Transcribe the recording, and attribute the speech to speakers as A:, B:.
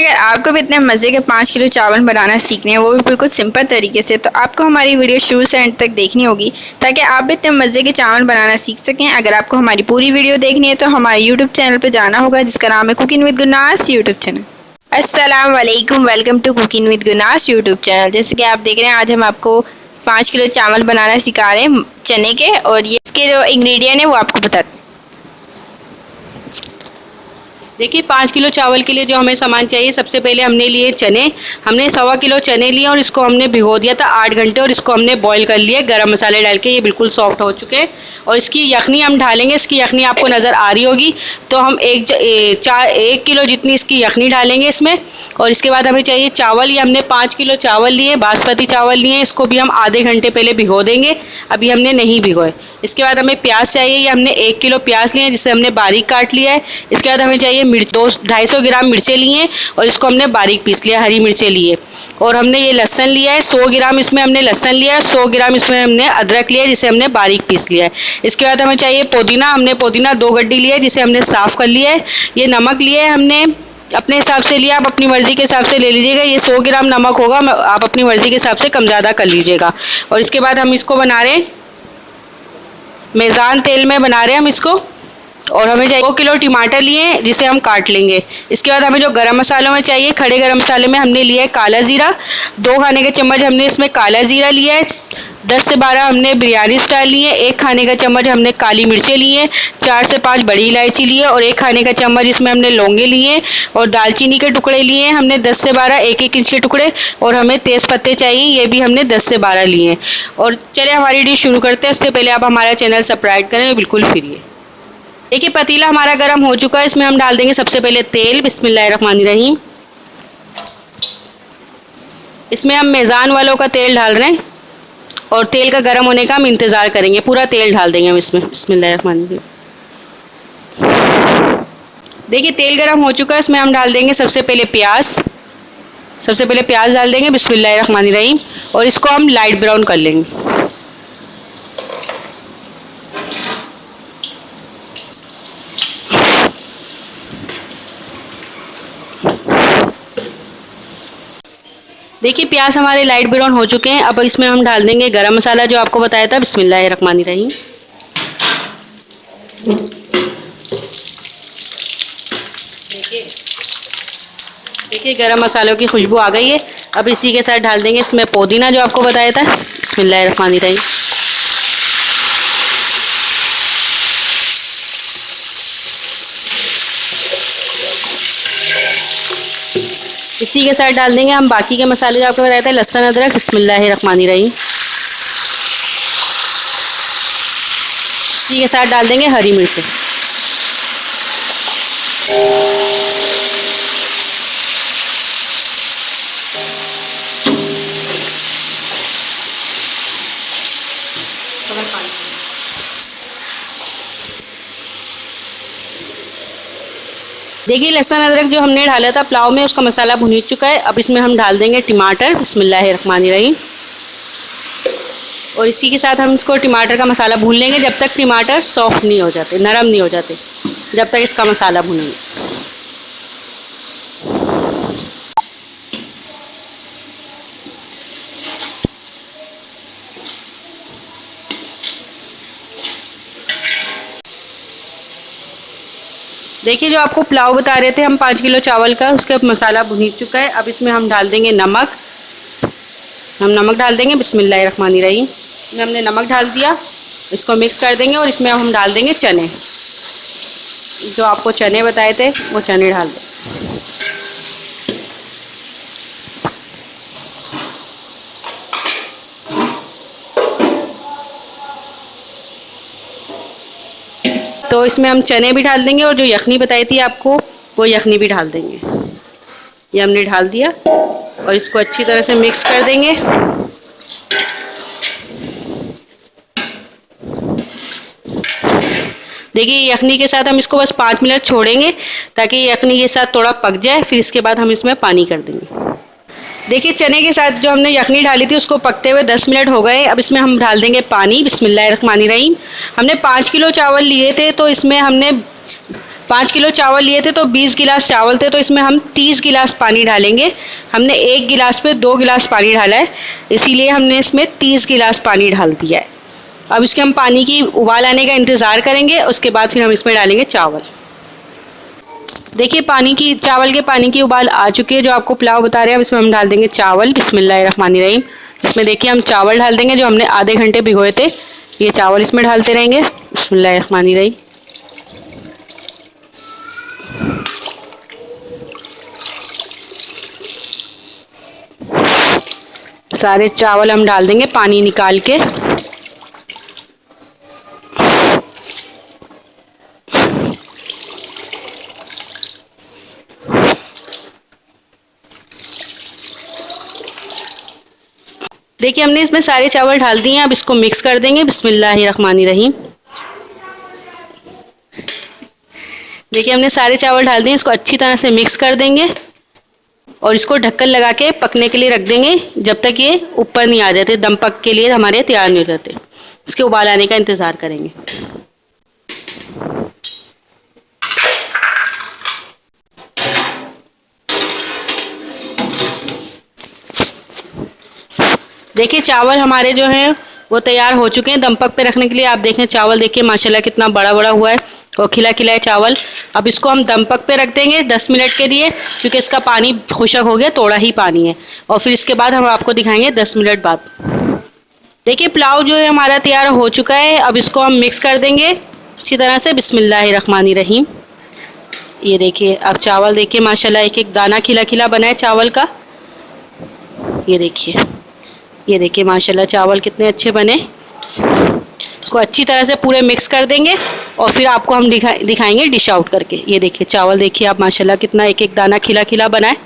A: अगर आपको भी इतने मज़े के 5 किलो चावल बनाना सीखने हैं, वो भी बिल्कुल सिंपल तरीके से, तो आपको हमारी वीडियो शुरू से एंड तक देखनी होगी ताकि आप भी इतने मज़े के चावल बनाना सीख सकें। अगर आपको हमारी पूरी वीडियो देखनी है तो हमारे यूट्यूब चैनल पर जाना होगा, जिसका नाम है cooking with Gurnas YouTube channel. अस्सलाम वालेकुम, welcome to cooking with Gurnas YouTube channel. जैसे कि आप देख रहे हैं, आज हम आपको 5 किलो चावल बनाना सिखा रहे हैं चने के, और ये इसके जो इंग्रेडिएंट है वो आपको बताते हैं।
B: देखिए 5 किलो चावल के लिए जो हमें सामान चाहिए, सबसे पहले हमने लिए चने। हमने 1.25 किलो चने लिए और इसको हमने भिगो दिया था 8 घंटे, और इसको हमने बॉईल कर लिया गरम मसाले डाल के। ये बिल्कुल सॉफ्ट हो चुके हैं और इसकी यखनी हम ढालेंगे। इसकी यखनी आपको नज़र आ रही होगी, तो हम 1 किलो जितनी इसकी यखनी डालेंगे इसमें। और इसके बाद हमें चाहिए चावल। ये हमने 5 किलो चावल लिए, बासमती चावल लिए। इसको भी हम आधे घंटे पहले भिगो देंगे, अभी हमने नहीं भिगोए। इसके बाद हमें प्याज चाहिए। ये हमने 1 किलो प्याज लिए हैं, जिसे हमने बारीक काट लिया है। इसके बाद हमें चाहिए मिर्च, 250 ग्राम मिर्चें लिए हैं और इसको हमने बारीक पीस लिया, हरी मिर्चें लिए। और हमने ये लहसुन लिया है, 100 ग्राम इसमें हमने लहसुन लिया है, 100 ग्राम इसमें हमने अदरक लिया है, जिसे हमने बारीक पीस लिया है। इसके बाद हमें चाहिए पुदीना। हमने पुदीना 2 गड्डी लिया है, जिसे हमने साफ़ कर लिया है। ये नमक लिया है हमने, अपने हिसाब से लिया, आप अपनी मर्ज़ी के हिसाब से ले लीजिएगा। ये 100 ग्राम नमक होगा, आप अपनी मर्ज़ी के हिसाब से कम ज़्यादा कर लीजिएगा। और इसके बाद हम इसको बना रहे हैं मेज़ान तेल में बना रहे हैं हम इसको। और हमें चाहिए 2 किलो टमाटर लिए, जिसे हम काट लेंगे। इसके बाद हमें जो गरम मसालों में चाहिए, खड़े गरम मसाले में हमने लिया है काला ज़ीरा, 2 खाने के चम्मच हमने इसमें काला ज़ीरा लिया है। 10 से 12 हमने बिरयानी स्टाइल लिए, 1 खाने का चम्मच हमने काली मिर्चें लिए, 4 से 5 बड़ी इलायची लिए और 1 खाने का चम्मच इसमें हमने लौंगे लिए। और दालचीनी के टुकड़े लिए हैं हमने 10 से 12, 1-1 इंच के टुकड़े। और हमें तेज़ पत्ते चाहिए, ये भी हमने 10 से 12 लिए हैं। और चलिए हमारी डिश शुरू करते हैं। उससे पहले आप हमारा चैनल सब्सक्राइब करें, बिल्कुल फ्री है। देखिए पतीला हमारा गर्म हो चुका है, इसमें हम डाल देंगे सबसे पहले तेल। बिस्मिल्लाहिर्रहमानिर्रहीम। इसमें हम मेज़ान वालों का तेल डाल रहे हैं और तेल का गर्म होने का हम इंतज़ार करेंगे। पूरा तेल डाल देंगे हम इसमें। बिस्मिल्लाहिर्रहमानिर्रहीम। देखिए तेल गर्म हो चुका है, इसमें हम डाल देंगे सबसे पहले प्याज। सबसे पहले प्याज डाल देंगे, बिस्मिल्लाहिर्रहमानिर्रहीम। और इसको हम लाइट ब्राउन कर लेंगे। देखिए प्याज हमारे लाइट ब्राउन हो चुके हैं। अब इसमें हम डाल देंगे गरम मसाला, जो आपको बताया था। बिस्मिल्लाहिर्रहमानिर्रहीम। देखिए गरम मसालों की खुशबू आ गई है। अब इसी के साथ डाल देंगे इसमें पुदीना, जो आपको बताया था। बिस्मिल्लाहिर्रहमानिर्रहीम। इसी के साथ डाल देंगे हम बाकी के मसाले, जो आपको बताया था, लहसुन अदरक। बिस्मिल्लाहिर्रहमानिर्रहीम। इसी के साथ डाल देंगे हरी मिर्चें। देखिए लहसुन अदरक जो हमने डाला था पुलाव में, उसका मसाला भुन चुका है। अब इसमें हम डाल देंगे टमाटर। बिस्मिल्लाहिर्रहमानिर्रहीम। और इसी के साथ हम इसको टमाटर का मसाला भून लेंगे, जब तक टमाटर सॉफ्ट नहीं हो जाते, नरम नहीं हो जाते, जब तक इसका मसाला भूनेंगे। देखिए जो आपको पुलाव बता रहे थे हम 5 किलो चावल का, उसका मसाला भुन चुका है। अब इसमें हम डाल देंगे नमक। हम नमक डाल देंगे। बिस्मिल्लाहिर्रहमानिर्रहीम। इसमें हमने नमक डाल दिया, इसको मिक्स कर देंगे। और इसमें हम डाल देंगे चने, जो आपको चने बताए थे वो चने डाल दें। तो इसमें हम चने भी डाल देंगे और जो यखनी बताई थी आपको, वो यखनी भी डाल देंगे। ये हमने डाल दिया और इसको अच्छी तरह से मिक्स कर देंगे। देखिए यखनी के साथ हम इसको बस 5 मिनट छोड़ेंगे, ताकि यखनी के साथ थोड़ा पक जाए। फिर इसके बाद हम इसमें पानी कर देंगे। देखिए चने के साथ जो हमने यखनी डाली थी, उसको पकते हुए 10 मिनट हो गए। अब इसमें हम डाल देंगे पानी। बिस्मिल्लाहिर्रहमानिर्रहीम। हमने 5 किलो चावल लिए थे, तो इसमें हमने 5 किलो चावल लिए थे तो 20 गिलास चावल थे, तो इसमें हम 30 गिलास पानी डालेंगे। हमने 1 गिलास में 2 गिलास पानी डाला है, इसीलिए हमने इसमें 30 गिलास पानी डाल दिया है। अब इसके हम पानी की उबाल आने का इंतज़ार करेंगे, उसके बाद फिर हम इसमें डालेंगे चावल। देखिए चावल के पानी की उबाल आ चुकी है, जो आपको पुलाव बता रहे हैं। अब इसमें हम डाल देंगे चावल। बिस्मिल्लाहिर्रहमानिर्रहीम। इसमें देखिए हम चावल डाल देंगे जो हमने आधे घंटे भिगोए थे, ये चावल इसमें डालते रहेंगे। बिस्मिल्लाहिर्रहमानिर्रहीम। सारे चावल हम डाल देंगे पानी निकाल के। देखिए हमने इसमें सारे चावल डाल दिए हैं, अब इसको मिक्स कर देंगे। बिस्मिल्लाहिर्रहमानिर्रहीम। देखिए हमने सारे चावल डाल दिए, इसको अच्छी तरह से मिक्स कर देंगे और इसको ढक्कन लगा के पकने के लिए रख देंगे, जब तक ये ऊपर नहीं आ जाते, दम पक के लिए हमारे तैयार नहीं हो जाते। इसके उबाल आने का इंतज़ार करेंगे। देखिए चावल हमारे जो हैं वो तैयार हो चुके हैं दम पक पे रखने के लिए। आप देखें चावल, देखिए माशाल्लाह कितना बड़ा बड़ा हुआ है और खिला खिला है चावल। अब इसको हम दम पक पे रख देंगे 10 मिनट के लिए, क्योंकि इसका पानी खुशक हो गया, थोड़ा ही पानी है। और फिर इसके बाद हम आपको दिखाएंगे 10 मिनट बाद। देखिए पुलाव जो है हमारा तैयार हो चुका है, अब इसको हम मिक्स कर देंगे अच्छी तरह से। बिस्मिल्लाहिर्रहमानिर्रहीम। ये देखिए अब चावल देखिए माशाल्लाह एक एक दाना खिला खिला बना है चावल का। ये देखिए माशाल्लाह चावल कितने अच्छे बने। इसको अच्छी तरह से पूरे मिक्स कर देंगे और फिर आपको हम दिखाएंगे डिश आउट करके। ये देखिए चावल, देखिए आप माशाल्लाह कितना एक एक दाना खिला खिला बना है।